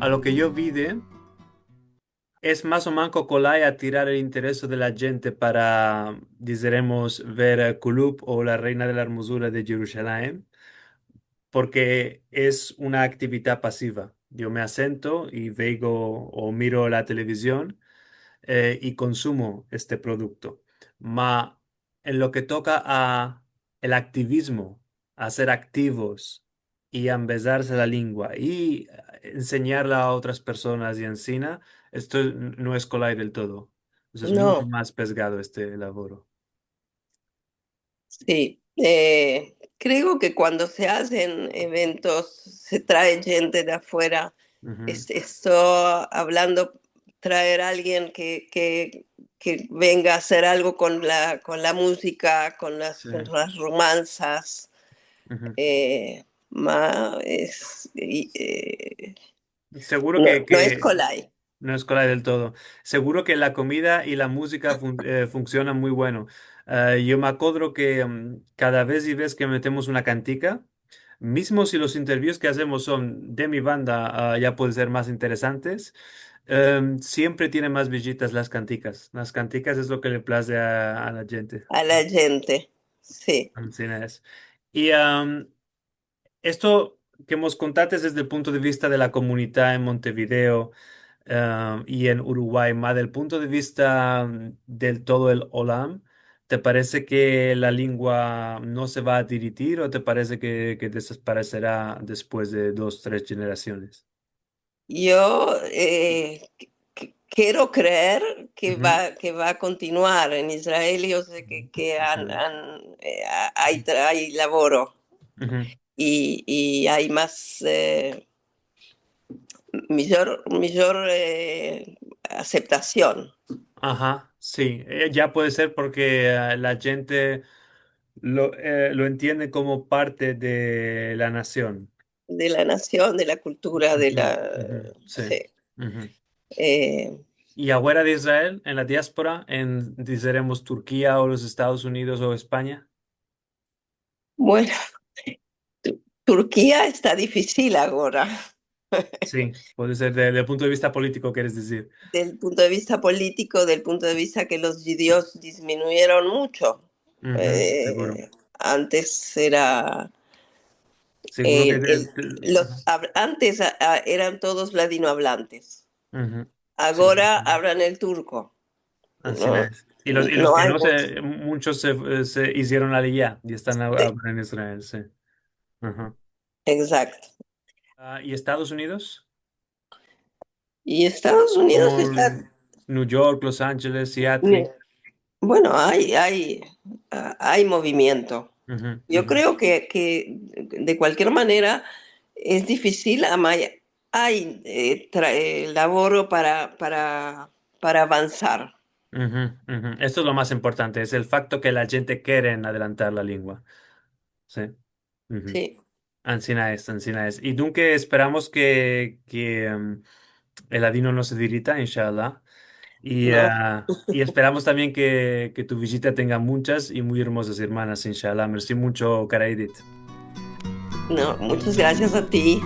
a lo que yo vide, es más o manco colai a tirar el interés de la gente para, diremos, ver Kulub o la Reina de la Hermosura de Jerusalén, porque es una actividad pasiva. Yo me asento y veo o miro la televisión y consumo este producto. Ma en lo que toca a el activismo, a ser activos y a empezarse la lengua y enseñarla a otras personas y encima, esto no es colay del todo. O sea, es mucho No, más pesgado este laboro. sí. Creo que cuando se hacen eventos, se trae gente de afuera. Ujú. Esto hablando, traer a alguien que venga a hacer algo con la música, Sí. con las romanzas. Ujú. Seguro No, no es que Colai. no es cola del todo. Seguro que la comida y la música funcionan muy bueno. Yo me acuerdo que cada vez y vez que metemos una cantica, mismo si los interviews que hacemos son de mi banda, ya pueden ser más interesantes, siempre tienen más visitas las canticas. Las canticas es lo que le place a la gente. A la gente. Sí. Así es. Y esto que hemos contado es desde el punto de vista de la comunidad en Montevideo y en Uruguay, más del punto de vista del todo el Olam. ¿Te parece que la lengua no se va a diluir o te parece que desaparecerá después de dos, tres generaciones? Yo quiero creer Ujú, que va a continuar en Israel. Yo sé que hay laboro ujú. y hay más, mayor aceptación Ajá, sí, ya puede ser porque la gente lo entiende como parte de la nación. de la nación, de la cultura, de Ujú, la... ujú, sí. Sí. Ujú. Eh, Y afuera de Israel, en la diáspora, en, diremos, Turquía o los Estados Unidos o España. bueno, Turquía está difícil ahora. Sí, puede ser desde el punto de vista político, quieres decir. Del punto de vista político, del punto de vista que los judíos disminuyeron mucho. Ujú, seguro. Eh, antes era Seguro que... antes eran todos ladinohablantes. ujú, sí, Ahora hablan el turco, así ¿no? es. Y los No que hay no mucho. se, muchos se hicieron aliyá y están Sí, ahora en Israel, sí. Ajá. exacto. ¿Y Estados Unidos? Y Estados Unidos Como está, New York, Los Ángeles, Seattle. bueno, hay movimiento. Ujú, Yo ujú, creo que de cualquier manera es difícil, hay laboro para avanzar. ujú, ujú. Esto es lo más importante, es el facto que la gente quiere en adelantar la lengua. Sí. Ujú. Sí, Ancina es, ancina es. Y nunca esperamos que el ladino no se dirita, inshallah. no, Y esperamos también que tu visita tenga muchas y muy hermosas hermanas, inshallah. Merci mucho, Karaidit. no, muchas gracias a ti.